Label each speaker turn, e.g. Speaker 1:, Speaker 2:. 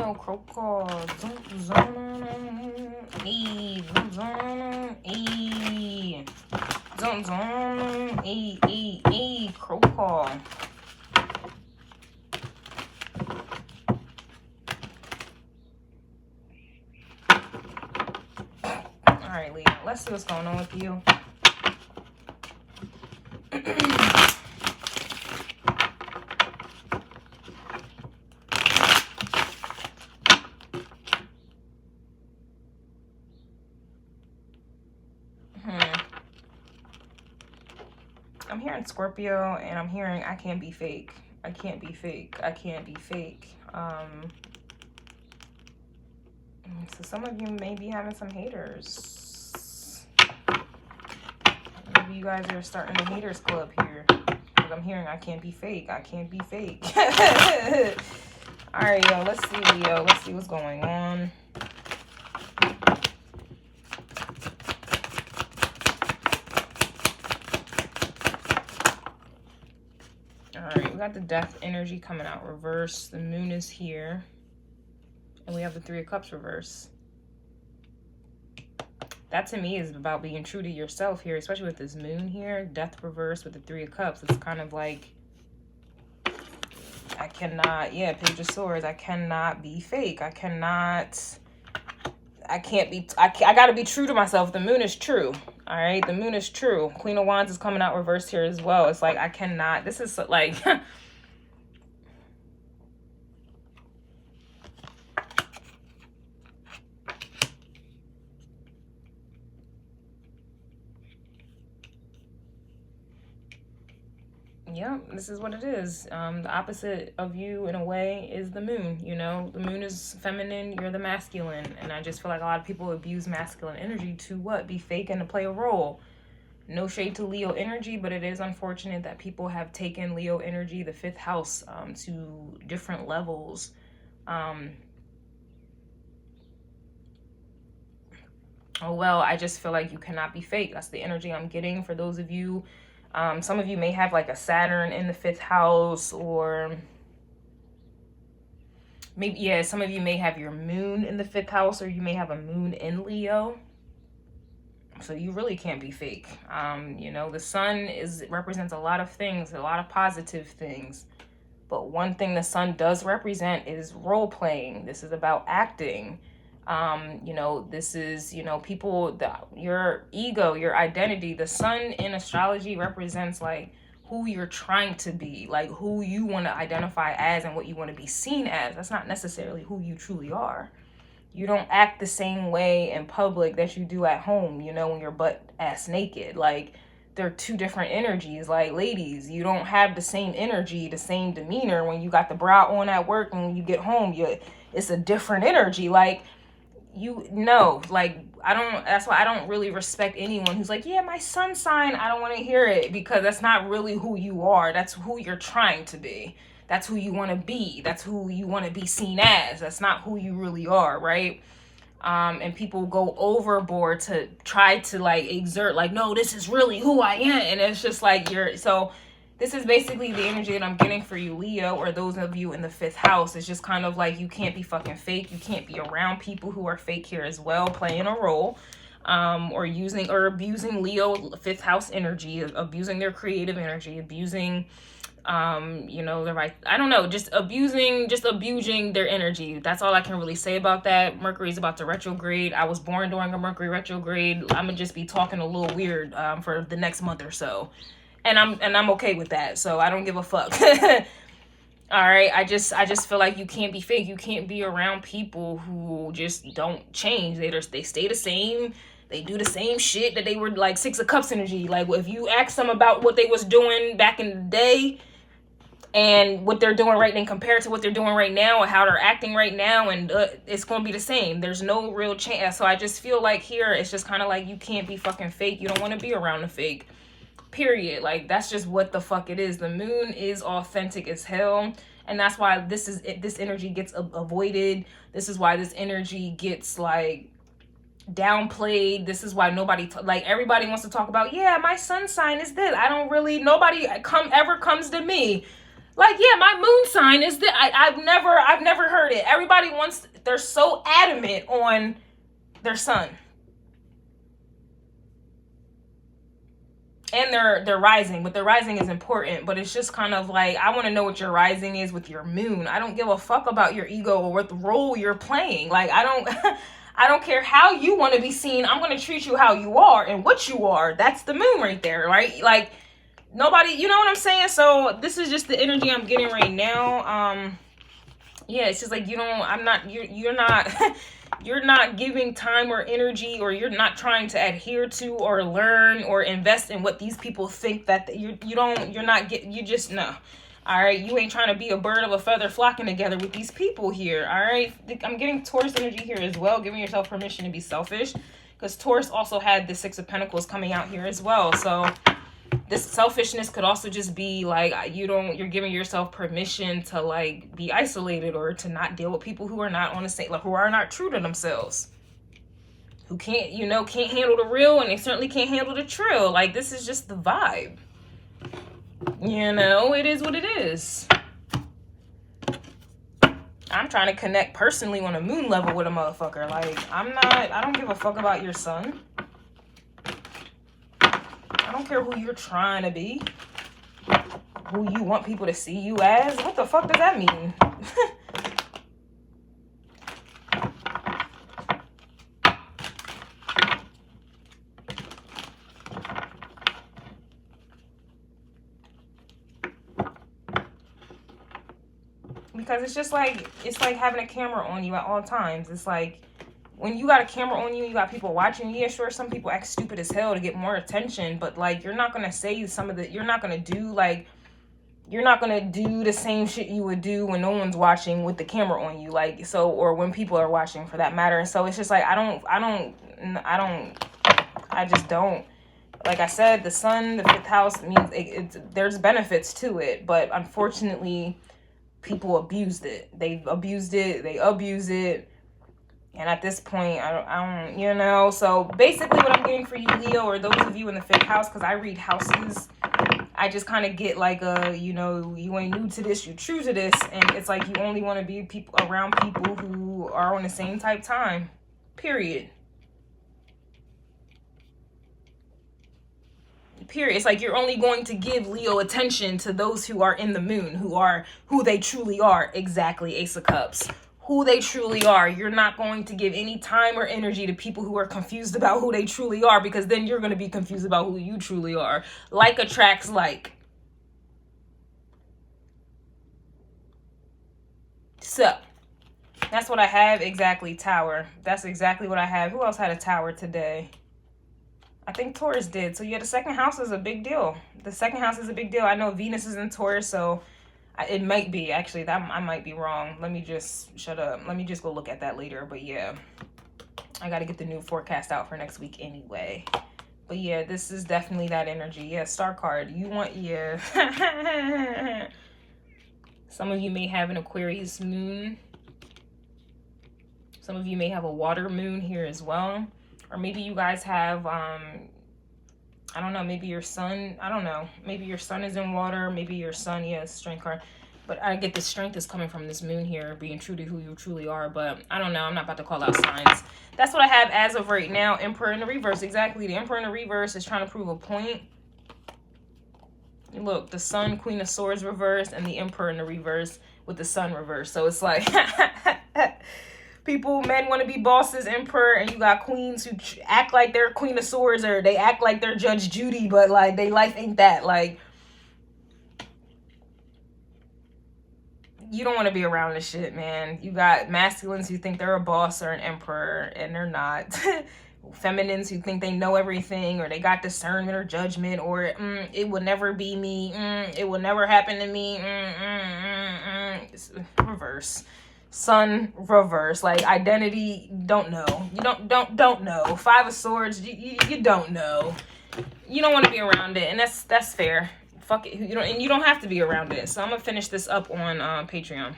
Speaker 1: Leo, Croco, Zona, E, Zona, E, Zona, E, Croco. Alright, Leo, let's see what's going on with you. I'm hearing Scorpio, and I'm hearing I can't be fake. I can't be fake. I can't be fake. So some of you may be having some haters. Maybe you guys are starting a haters club here. Because I'm hearing I can't be fake. I can't be fake. All right, yo, let's see, Leo. Let's see what's going on. We got the death energy coming out reverse. The moon is here. And we have the 3 of Cups reverse. That to me is about being true to yourself here, especially with this moon here. Death reverse with the 3 of Cups. It's kind of like, I cannot, yeah, Page of Swords. I cannot be fake. I gotta be true to myself. The moon is true. All right, the moon is true. Queen of Wands is coming out reversed here as well. It's like, I cannot, this is like, yeah, this is what it is. The opposite of you in a way is the moon, you know. The moon is feminine, you're the masculine. And I just feel like a lot of people abuse masculine energy to what? Be fake and to play a role. No shade to Leo energy, but it is unfortunate that people have taken Leo energy, the 5th house, to different levels. Oh, well, I just feel like you cannot be fake. That's the energy I'm getting for those of you. Some of you may have like a Saturn in the 5th house, or maybe, yeah, some of you may have your moon in the 5th house, or you may have a moon in Leo. So you really can't be fake. You know, the sun represents a lot of things, a lot of positive things. But one thing the sun does represent is role playing. This is about acting. You know, this is, you know, people, your ego, your identity. The sun in astrology represents like who you're trying to be, like who you want to identify as and what you want to be seen as. That's not necessarily who you truly are. You don't act the same way in public that you do at home, you know, when you're butt-ass naked. Like, they're 2 different energies. Like, ladies, you don't have the same energy, the same demeanor when you got the bra on at work, and when you get home, it's a different energy. Like, you know, like, that's why I don't really respect anyone who's like, yeah, my sun sign, I don't want to hear it, because that's not really who you are. That's who you're trying to be. That's who you want to be. That's who you want to be seen as. That's not who you really are, right? And people go overboard to try to like exert like, no, this is really who I am. And it's just like so this is basically the energy that I'm getting for you, Leo, or those of you in the 5th house. It's just kind of like, you can't be fucking fake. You can't be around people who are fake here as well, playing a role. Or abusing Leo 5th house energy, abusing their creative energy, abusing you know, I don't know, just abusing their energy. That's all I can really say about that. Mercury's about to retrograde. I was born during a Mercury retrograde. I'm gonna just be talking a little weird for the next month or so, and I'm okay with that, so I don't give a fuck. All right, I just feel like you can't be fake. You can't be around people who just don't change. They stay the same. They do the same shit that they were, like 6 of Cups energy. Like, if you ask them about what they was doing back in the day and what they're doing right now compared to what they're doing right now and how they're acting right now, and it's going to be the same. There's no real change. So I just feel like here it's just kind of like, you can't be fucking fake. You don't want to be around the fake, period. Like, that's just what the fuck it is. The moon is authentic as hell, and that's why this energy gets avoided. This is why this energy gets like downplayed. This is why everybody wants to talk about, yeah, my sun sign is this. I don't really, nobody ever comes to me Like, yeah, my moon sign is that I've never heard it. Everybody wants, they're so adamant on their sun. And their rising, but their rising is important. But it's just kind of like, I want to know what your rising is with your moon. I don't give a fuck about your ego or what role you're playing. Like, I don't care how you want to be seen. I'm going to treat you how you are and what you are. That's the moon right there, right? Like, nobody, you know what I'm saying? So this is just the energy I'm getting right now. Yeah, it's just like, you're not you're not giving time or energy, or you're not trying to adhere to or learn or invest in what these people think that you just no. All right, you ain't trying to be a bird of a feather flocking together with these people here. All right, I'm getting Taurus energy here as well, giving yourself permission to be selfish, because Taurus also had the Six of Pentacles coming out here as well. So this selfishness could also just be like, you're giving yourself permission to like be isolated, or to not deal with people who are not on the same, like, who are not true to themselves, who can't handle the real, and they certainly can't handle the trill. Like, this is just the vibe. You know, it is what it is. I'm trying to connect personally on a moon level with a motherfucker. Like, I don't give a fuck about your sun. I don't care who you're trying to be, who you want people to see you as. What the fuck does that mean? Because it's like having a camera on you at all times. It's like, when you got a camera on you, you got people watching you. Yeah, sure, some people act stupid as hell to get more attention, but like, you're not gonna say you're not gonna do the same shit you would do when no one's watching with the camera on you, like, so, or when people are watching for that matter. And so it's just like, I just don't. Like I said, the sun, the 5th house, means there's benefits to it, but unfortunately, people abused it. They abuse it. And at this point, I don't, you know. So basically what I'm getting for you, Leo, or those of you in the 5th house, because I read houses, I just kind of get like you ain't new to this, you true to this. And it's like, you only want to be around people who are on the same type time, period. It's like, you're only going to give Leo attention to those who are in the moon, who they truly are. Exactly, Ace of Cups. Who they truly are. You're not going to give any time or energy to people who are confused about who they truly are, because then you're going to be confused about who you truly are. Like attracts like. So, that's what I have. Exactly, Tower. That's exactly what I have. Who else had a Tower today? I think Taurus did. So yeah, the 2nd house is a big deal. The 2nd house is a big deal. I know Venus is in Taurus, so it might be, actually, that I might be wrong. Let me just shut up. Let me just go look at that later. But yeah, I got to get the new forecast out for next week anyway. But yeah, this is definitely that energy. Yeah, star card. You want, yeah. Some of you may have an Aquarius moon. Some of you may have a water moon here as well. Or maybe you guys have, I don't know, maybe your sun, I don't know. Maybe your sun is in water. Maybe your sun, yeah, strength card. But I get the strength is coming from this moon here, being true to who you truly are. But I don't know. I'm not about to call out signs. That's what I have as of right now. Emperor in the reverse. Exactly. The Emperor in the reverse is trying to prove a point. Look, the Sun, Queen of Swords reversed, and the Emperor in the reverse with the Sun reversed. So it's like... men want to be bosses, Emperor, and you got queens who act like they're Queen of Swords, or they act like they're Judge Judy, but like, they life ain't that. Like, you don't want to be around this shit, man. You got masculines who think they're a boss or an emperor, and they're not. Feminines who think they know everything, or they got discernment or judgment, or it will never be me, it will never happen to me, It's reverse. Sun reverse, like identity, don't know. You don't know. 5 of Swords, you don't know. You don't want to be around it, and that's fair. Fuck it. You don't have to be around it. So I'm gonna finish this up on Patreon.